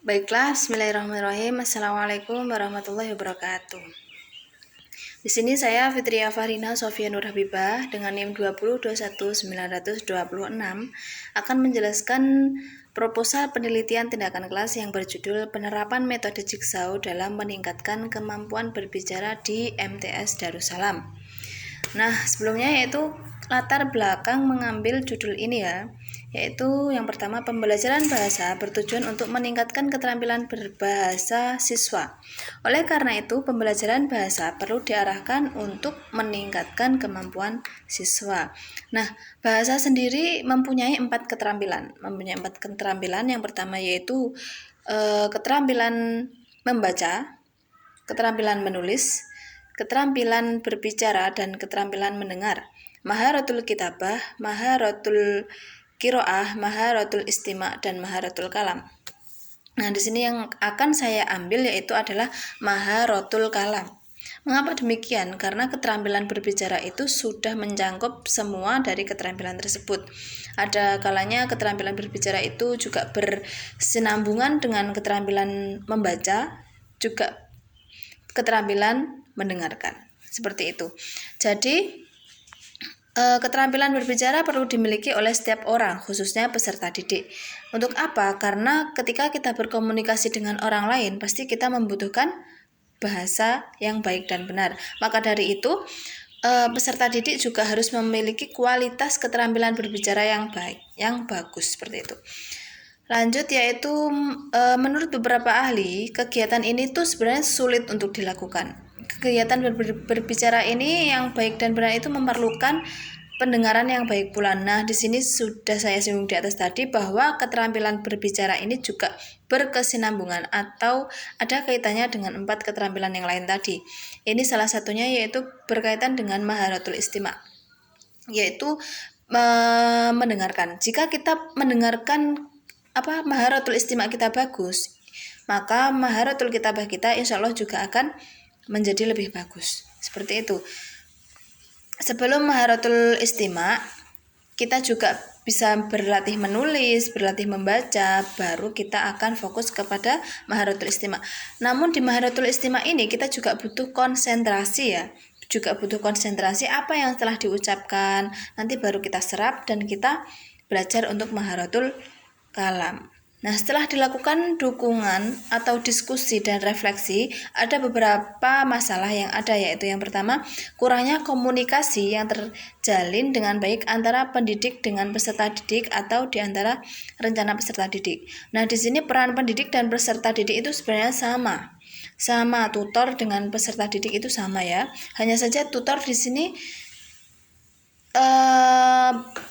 Baiklah, bismillahirrahmanirrahim. Assalamualaikum warahmatullahi wabarakatuh. Di sini saya Fitria Fahrina Sofia Nur Habibah dengan NIM 20219226 akan menjelaskan proposal penelitian tindakan kelas yang berjudul Penerapan Metode Jigsaw dalam meningkatkan kemampuan berbicara di MTS Darussalam. Nah, sebelumnya yaitu latar belakang mengambil judul ini ya, yaitu yang pertama pembelajaran bahasa bertujuan untuk meningkatkan keterampilan berbahasa siswa. Oleh karena itu, pembelajaran bahasa perlu diarahkan untuk meningkatkan kemampuan siswa. Nah, bahasa sendiri mempunyai 4 keterampilan. Yang pertama yaitu keterampilan membaca, keterampilan menulis, keterampilan berbicara, dan keterampilan mendengar. Maharatul kitabah, maharatul qiraah, maharatul istima', dan maharatul kalam. Nah, di sini yang akan saya ambil yaitu adalah maharatul kalam. Mengapa demikian? Karena keterampilan berbicara itu sudah mencakup semua dari keterampilan tersebut. Ada kalanya keterampilan berbicara itu juga bersinambungan dengan keterampilan membaca, juga keterampilan mendengarkan. Seperti itu. Jadi, keterampilan berbicara perlu dimiliki oleh setiap orang, khususnya peserta didik. Untuk apa? Karena ketika kita berkomunikasi dengan orang lain, pasti kita membutuhkan bahasa yang baik dan benar. Maka dari itu, peserta didik juga harus memiliki kualitas keterampilan berbicara yang baik, yang bagus, seperti itu. Lanjut, yaitu menurut beberapa ahli, kegiatan ini tuh sebenarnya sulit untuk dilakukan. Kegiatan berbicara ini yang baik dan benar itu memerlukan pendengaran yang baik pula. Nah, di sini sudah saya singgung di atas tadi bahwa keterampilan berbicara ini juga berkesinambungan atau ada kaitannya dengan 4 keterampilan yang lain tadi. Ini salah satunya yaitu berkaitan dengan maharatul istima', yaitu mendengarkan. Jika kita mendengarkan maharatul istima' kita bagus, maka maharatul kitabah kita insya Allah juga akan menjadi lebih bagus. Seperti itu. Sebelum maharatul istima', kita juga bisa berlatih menulis, berlatih membaca, baru kita akan fokus kepada maharatul istima'. Namun di maharatul istima' ini kita juga butuh konsentrasi ya. Apa yang telah diucapkan, nanti baru kita serap dan kita belajar untuk maharatul kalam. Nah, setelah dilakukan dukungan atau diskusi dan refleksi, ada beberapa masalah yang ada, yaitu yang pertama, kurangnya komunikasi yang terjalin dengan baik antara pendidik dengan peserta didik atau di antara rencana peserta didik. Nah, di sini peran pendidik dan peserta didik itu sebenarnya sama, tutor dengan peserta didik itu sama ya. Hanya saja tutor di sini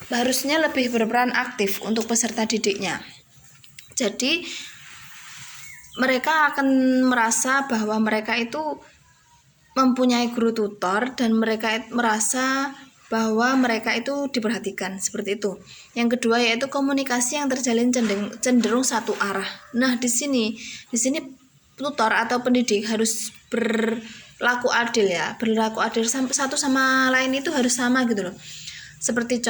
harusnya lebih berperan aktif untuk peserta didiknya. Jadi mereka akan merasa bahwa mereka itu mempunyai guru tutor dan mereka merasa bahwa mereka itu diperhatikan, seperti itu. Yang kedua yaitu komunikasi yang terjalin cenderung satu arah. Nah, di sini tutor atau pendidik harus berlaku adil ya, satu sama lain itu harus sama gitu loh. Seperti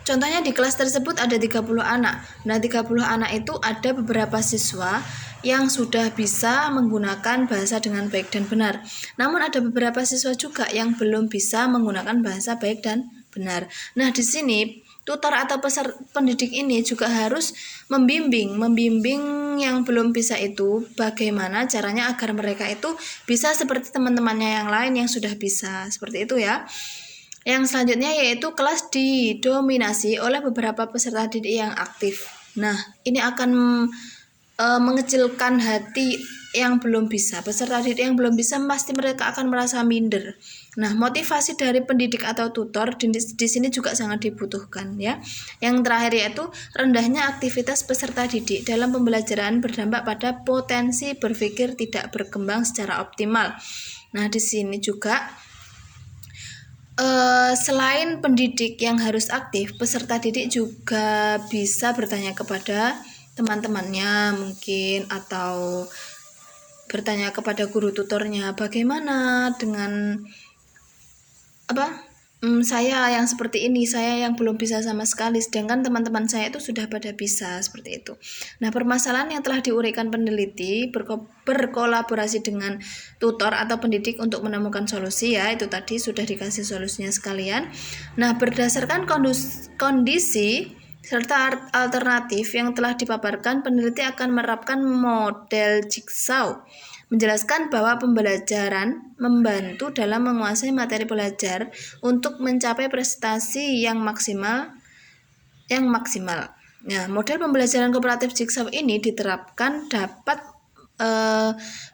Contohnya di kelas tersebut ada 30 anak. Nah, 30 anak itu ada beberapa siswa yang sudah bisa menggunakan bahasa dengan baik dan benar. Namun ada beberapa siswa juga yang belum bisa menggunakan bahasa baik dan benar. Nah, di sini tutor atau pendidik ini juga harus membimbing yang belum bisa itu bagaimana caranya agar mereka itu bisa seperti teman-temannya yang lain yang sudah bisa. Seperti itu ya. Yang selanjutnya yaitu kelas didominasi oleh beberapa peserta didik yang aktif. Nah, ini akan mengecilkan hati yang belum bisa. Peserta didik yang belum bisa pasti mereka akan merasa minder. Nah, motivasi dari pendidik atau tutor di sini juga sangat dibutuhkan ya. Yang terakhir yaitu rendahnya aktivitas peserta didik dalam pembelajaran berdampak pada potensi berpikir tidak berkembang secara optimal. Nah, di sini juga selain pendidik yang harus aktif, peserta didik juga bisa bertanya kepada teman-temannya mungkin, atau bertanya kepada guru tutornya bagaimana dengan saya yang seperti ini, saya yang belum bisa sama sekali, sedangkan teman-teman saya itu sudah pada bisa, seperti itu. Nah, permasalahan yang telah diuraikan peneliti berkolaborasi dengan tutor atau pendidik untuk menemukan solusi, ya itu tadi sudah dikasih solusinya sekalian. Nah, berdasarkan kondisi serta alternatif yang telah dipaparkan, peneliti akan menerapkan model jigsaw, menjelaskan bahwa pembelajaran membantu dalam menguasai materi belajar untuk mencapai prestasi yang maksimal. Nah, model pembelajaran kooperatif jigsaw ini diterapkan dapat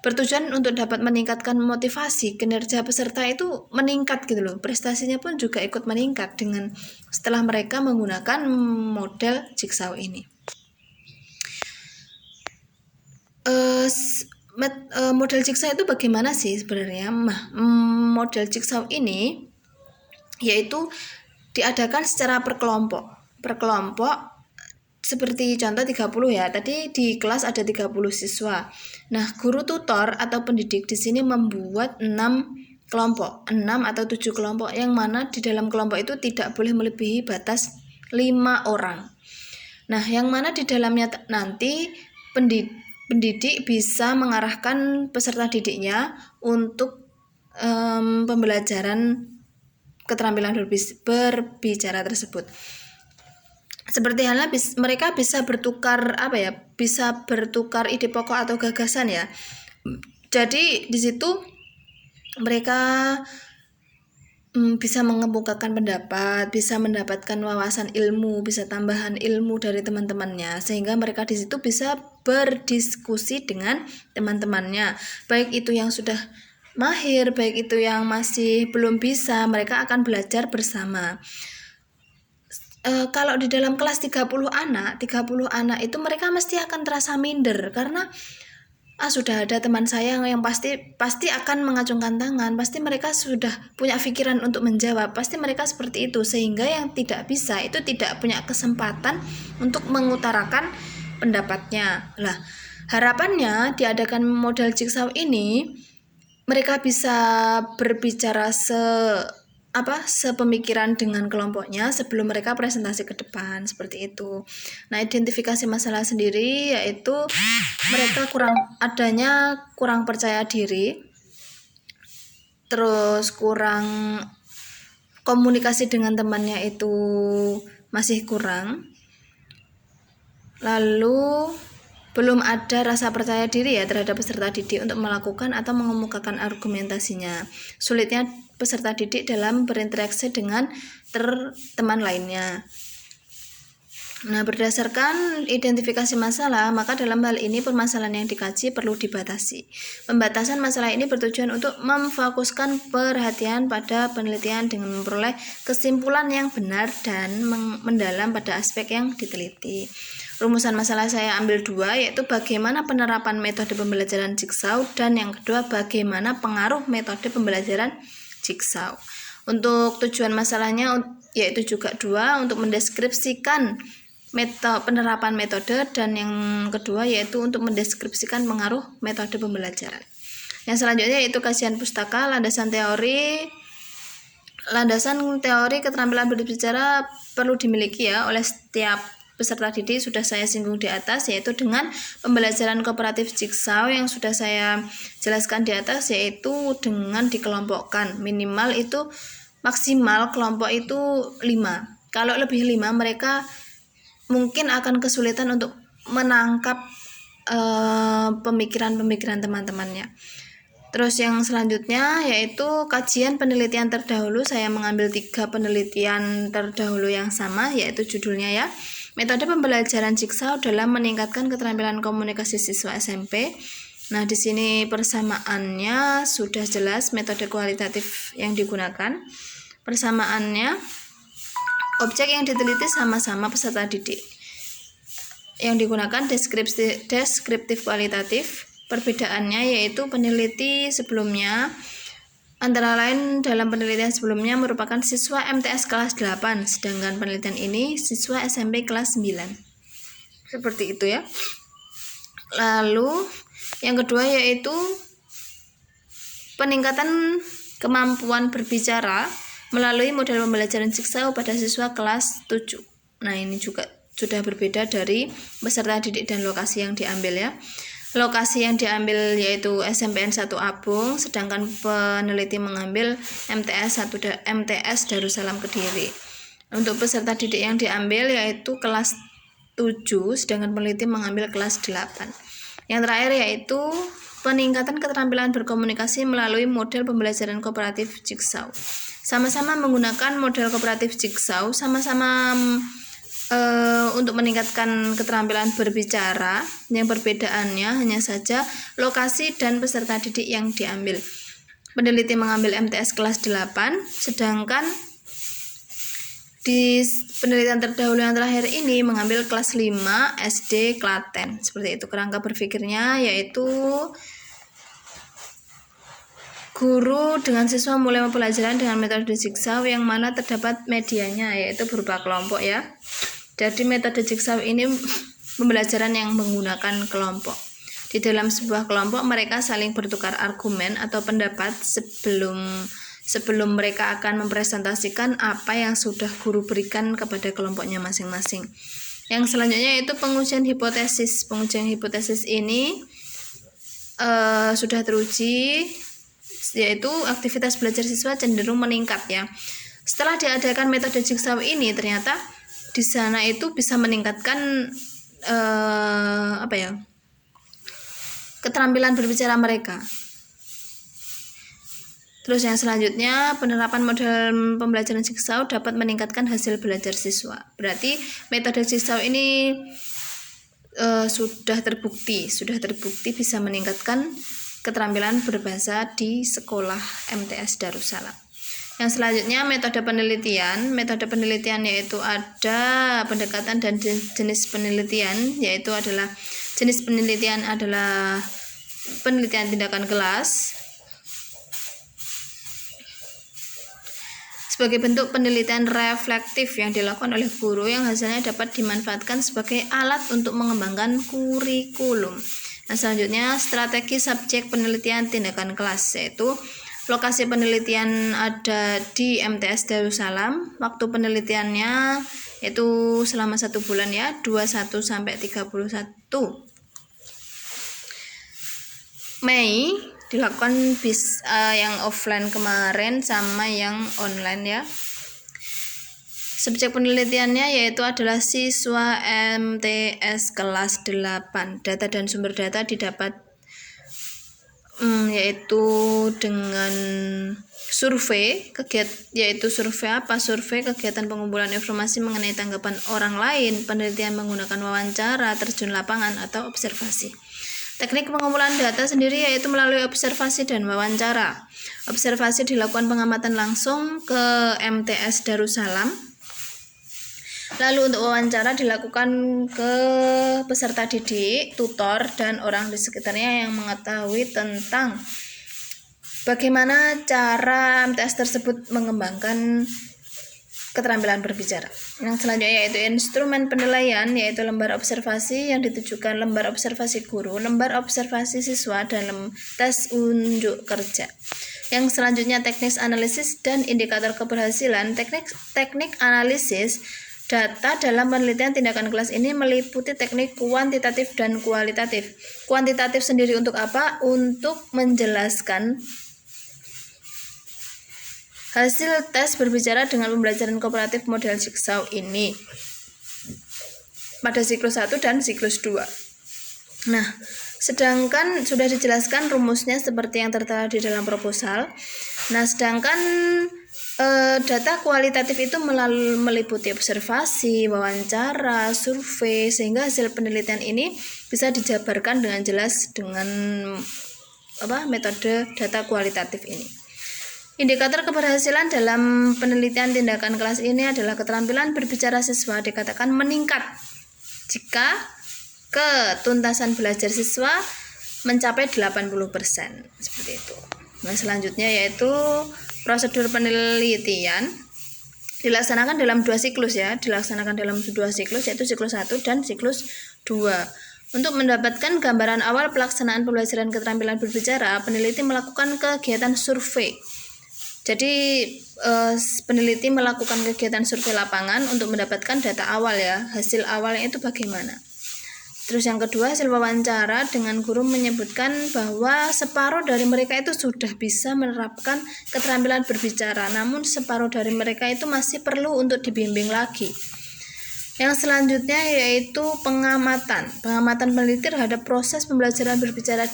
bertujuan untuk dapat meningkatkan motivasi, kinerja peserta itu meningkat gitu loh, prestasinya pun juga ikut meningkat dengan setelah mereka menggunakan model jigsaw ini. Model jigsaw itu bagaimana sih sebenarnya? Model jigsaw ini yaitu diadakan secara per kelompok seperti contoh 30 ya. Tadi di kelas ada 30 siswa. Nah, guru tutor atau pendidik di sini membuat 6 kelompok, 6 atau 7 kelompok, yang mana di dalam kelompok itu tidak boleh melebihi batas 5 orang. Nah, yang mana di dalamnya nanti pendidik bisa mengarahkan peserta didiknya untuk pembelajaran keterampilan berbicara tersebut. Seperti halnya mereka bisa bertukar bisa bertukar ide pokok atau gagasan ya. Jadi di situ mereka bisa mengemukakan pendapat, bisa mendapatkan wawasan ilmu, bisa tambahan ilmu dari teman-temannya, sehingga mereka di situ bisa berdiskusi dengan teman-temannya, baik itu yang sudah mahir, baik itu yang masih belum bisa, mereka akan belajar bersama. Kalau di dalam kelas 30 anak itu mereka mesti akan terasa minder karena sudah ada teman saya yang pasti akan mengacungkan tangan, pasti mereka sudah punya pikiran untuk menjawab, pasti mereka seperti itu, sehingga yang tidak bisa itu tidak punya kesempatan untuk mengutarakan pendapatnya. Lah, harapannya diadakan model jigsaw ini mereka bisa berbicara sepemikiran dengan kelompoknya sebelum mereka presentasi ke depan, seperti itu. Nah, identifikasi masalah sendiri yaitu mereka kurang percaya diri, terus kurang komunikasi dengan temannya itu masih kurang, lalu belum ada rasa percaya diri ya terhadap peserta didik untuk melakukan atau mengemukakan argumentasinya. Sulitnya peserta didik dalam berinteraksi dengan teman lainnya. Nah, berdasarkan identifikasi masalah, maka dalam hal ini permasalahan yang dikaji perlu dibatasi. Pembatasan masalah ini bertujuan untuk memfokuskan perhatian pada penelitian dengan memperoleh kesimpulan yang benar dan mendalam pada aspek yang diteliti. Rumusan masalah saya ambil 2, yaitu bagaimana penerapan metode pembelajaran jigsaw, dan yang kedua bagaimana pengaruh metode pembelajaran jigsaw. Untuk tujuan masalahnya yaitu juga 2, untuk mendeskripsikan penerapan metode, dan yang kedua yaitu untuk mendeskripsikan pengaruh metode pembelajaran. Yang selanjutnya yaitu kajian pustaka, landasan teori keterampilan berbicara perlu dimiliki ya oleh setiap peserta didik, sudah saya singgung di atas, yaitu dengan pembelajaran kooperatif jigsaw yang sudah saya jelaskan di atas, yaitu dengan dikelompokkan minimal itu maksimal kelompok itu 5. Kalau lebih 5 mereka mungkin akan kesulitan untuk menangkap pemikiran teman-temannya. Terus yang selanjutnya yaitu kajian penelitian terdahulu. Saya mengambil 3 penelitian terdahulu yang sama, yaitu judulnya ya, metode pembelajaran jigsaw dalam meningkatkan keterampilan komunikasi siswa SMP. Nah, di sini persamaannya sudah jelas, metode kualitatif yang digunakan. Persamaannya, objek yang diteliti sama-sama peserta didik. Yang digunakan deskriptif kualitatif. Perbedaannya yaitu peneliti sebelumnya antara lain dalam penelitian sebelumnya merupakan siswa MTS kelas 8, sedangkan penelitian ini siswa SMP kelas 9. Seperti itu ya. Lalu yang kedua yaitu peningkatan kemampuan berbicara melalui model pembelajaran Jigsaw pada siswa kelas 7. Nah, ini juga sudah berbeda dari peserta didik dan lokasi yang diambil ya. Lokasi yang diambil yaitu SMPN 1 Apung, sedangkan peneliti mengambil MTS Darussalam Kediri. Untuk peserta didik yang diambil yaitu kelas 7, sedangkan peneliti mengambil kelas 8. Yang terakhir yaitu peningkatan keterampilan berkomunikasi melalui model pembelajaran kooperatif Jigsaw. Sama-sama menggunakan model kooperatif Jigsaw, sama-sama untuk meningkatkan keterampilan berbicara. Yang perbedaannya hanya saja lokasi dan peserta didik yang diambil. Peneliti mengambil MTS kelas 8, sedangkan di penelitian terdahulu yang terakhir ini mengambil kelas 5 SD Klaten. Seperti itu kerangka berpikirnya, yaitu guru dengan siswa mulai pembelajaran dengan metode Jigsaw yang mana terdapat medianya, yaitu berupa kelompok ya. Jadi metode Jigsaw ini pembelajaran yang menggunakan kelompok. Di dalam sebuah kelompok mereka saling bertukar argumen atau pendapat sebelum mereka akan mempresentasikan apa yang sudah guru berikan kepada kelompoknya masing-masing. Yang selanjutnya yaitu pengujian hipotesis. Pengujian hipotesis ini sudah teruji, yaitu aktivitas belajar siswa cenderung meningkat ya. Setelah diadakan metode Jigsaw ini, ternyata di sana itu bisa meningkatkan keterampilan berbicara mereka. Terus yang selanjutnya, penerapan model pembelajaran Jigsaw dapat meningkatkan hasil belajar siswa. Berarti metode Jigsaw ini sudah terbukti bisa meningkatkan keterampilan berbahasa di sekolah MTS Darussalam. Yang selanjutnya metode penelitian. Metode penelitian yaitu ada pendekatan dan jenis penelitian, yaitu adalah jenis penelitian adalah penelitian tindakan kelas. Sebagai bentuk penelitian reflektif yang dilakukan oleh guru yang hasilnya dapat dimanfaatkan sebagai alat untuk mengembangkan kurikulum. Nah, selanjutnya strategi subjek penelitian tindakan kelas, yaitu lokasi penelitian ada di MTS Darussalam. Waktu penelitiannya yaitu selama 1 bulan ya, 21 sampai 31 Mei dilakukan yang offline kemarin sama yang online ya. Subjek penelitiannya yaitu adalah siswa MTS kelas 8. Data dan sumber data didapat yaitu dengan survei, survei kegiatan pengumpulan informasi mengenai tanggapan orang lain, penelitian menggunakan wawancara, terjun lapangan atau observasi. Teknik pengumpulan data sendiri yaitu melalui observasi dan wawancara. Observasi dilakukan pengamatan langsung ke MTS Darussalam. Lalu untuk wawancara dilakukan ke peserta didik, tutor, dan orang di sekitarnya yang mengetahui tentang bagaimana cara MTS tersebut mengembangkan keterampilan berbicara. Yang selanjutnya yaitu instrumen penilaian, yaitu lembar observasi yang ditujukan lembar observasi guru, lembar observasi siswa, dan tes unjuk kerja. Yang selanjutnya teknik analisis dan indikator keberhasilan. Teknik analisis data dalam penelitian tindakan kelas ini meliputi teknik kuantitatif dan kualitatif. Kuantitatif sendiri untuk apa? Untuk menjelaskan hasil tes berbicara dengan pembelajaran kooperatif model Jigsaw ini pada siklus 1 dan siklus 2. Nah, sedangkan sudah dijelaskan rumusnya seperti yang tertera di dalam proposal. Nah, sedangkan data kualitatif itu meliputi observasi, wawancara, survei, sehingga hasil penelitian ini bisa dijabarkan dengan jelas dengan metode data kualitatif ini. Indikator keberhasilan dalam penelitian tindakan kelas ini adalah keterampilan berbicara siswa dikatakan meningkat jika ketuntasan belajar siswa mencapai 80%. Seperti itu. Nah, selanjutnya yaitu prosedur penelitian dilaksanakan dalam 2 siklus ya, yaitu siklus 1 dan siklus 2. Untuk mendapatkan gambaran awal pelaksanaan pembelajaran keterampilan berbicara, peneliti melakukan kegiatan survei Jadi peneliti melakukan kegiatan survei lapangan untuk mendapatkan data awal ya, hasil awalnya itu bagaimana. Terus yang kedua, hasil wawancara dengan guru menyebutkan bahwa separuh dari mereka itu sudah bisa menerapkan keterampilan berbicara, namun separuh dari mereka itu masih perlu untuk dibimbing lagi. Yang selanjutnya yaitu pengamatan. Pengamatan peneliti terhadap proses pembelajaran berbicara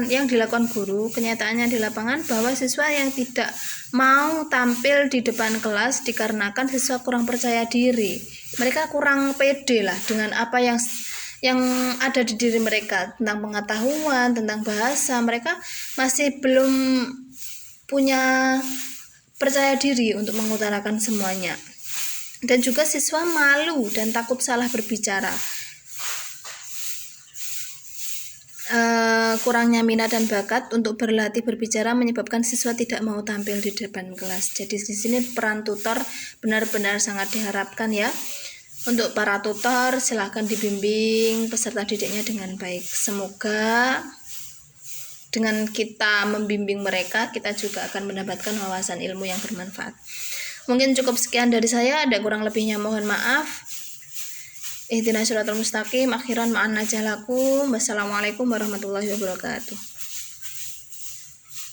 yang dilakukan guru. Kenyataannya di lapangan bahwa siswa yang tidak mau tampil di depan kelas dikarenakan siswa kurang percaya diri. Mereka kurang pede lah dengan apa yang ada di diri mereka, tentang pengetahuan, tentang bahasa. Mereka masih belum punya percaya diri untuk mengutarakan semuanya. Dan juga siswa malu dan takut salah berbicara. Kurangnya minat dan bakat untuk berlatih berbicara menyebabkan siswa tidak mau tampil di depan kelas. Jadi di sini peran tutor benar-benar sangat diharapkan ya. Untuk para tutor silahkan dibimbing peserta didiknya dengan baik. Semoga dengan kita membimbing mereka, kita juga akan mendapatkan wawasan ilmu yang bermanfaat. Mungkin cukup sekian dari saya, ada kurang lebihnya mohon maaf. Ihdinas siratal mustaqim, akhiran ma'an najah lakum. Wassalamualaikum warahmatullahi wabarakatuh.